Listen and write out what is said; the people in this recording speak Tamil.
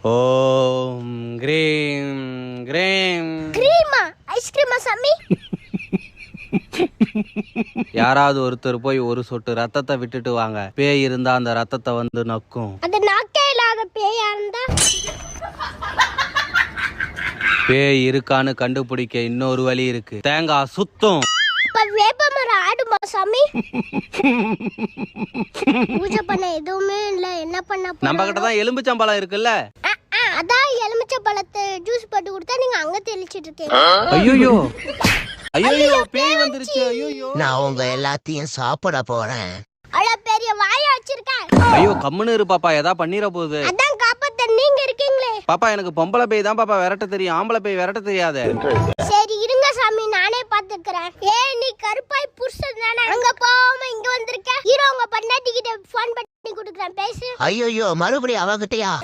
ஓம் கிரீம் கிரீம். கிரீமா? ஐஸ்கிரீமா சாமி? யாராவது ஒருத்தர் போய் ஒரு சொட்டு ரத்தத்தை விட்டுட்டு வாங்க. பேய் இருந்தா அந்த ரத்தத்தை வந்து நக்கும். அது நாக்கே இல்லாத பேயா இருந்தா? பேய் இருக்கான்னு கண்டுபிடிக்க இன்னொரு வழி இருக்கு. தேங்காய் சுத்தம். இப்ப வேப்பமரம் ஆடுமா சாமி? பூஜை பண்ண எதுவுமே இல்ல, என்ன பண்ண? நம்ம கிட்ட தான் எலும்புச்சம்பழம் இருக்குல்ல. அதான் எலுமிச்சை பழத்தை ஜூஸ் போட்டு கொடுத்தா நீங்க அங்க தெளிச்சிட்டு இருக்கீங்க. ஐயோ ஐயோ பேய் வந்துருச்சு. ஐயோ நான் உங்க எல்லாத்தையும் சாப்பிட போறேன். அவ்வளவு பெரிய வாய வச்சிருக்கேன். ஐயோ கம்முன்னு இரு பாப்பா, ஏதா பண்ணிர போகுது. அதான் காப்பாத்த நீங்க இருக்கீங்களே. பாப்பா எனக்கு பொம்பளை பேய் தான் பாப்பா விரட்ட தெரியும், ஆம்பளை பேய் விரட்ட தெரியாது. சரி இருங்க சாமி, நானே பாத்துக்கிறேன். நீ கருப்பாய் புருஷன் தானே, அங்க போகாம இங்க வந்திருக்க. ஹீரோ உங்க பொண்டாட்டி கிட்ட போன் பண்ணி கொடுக்குறேன், பேசு. ஐயோ மறுபடியும் அவகிட்டயா?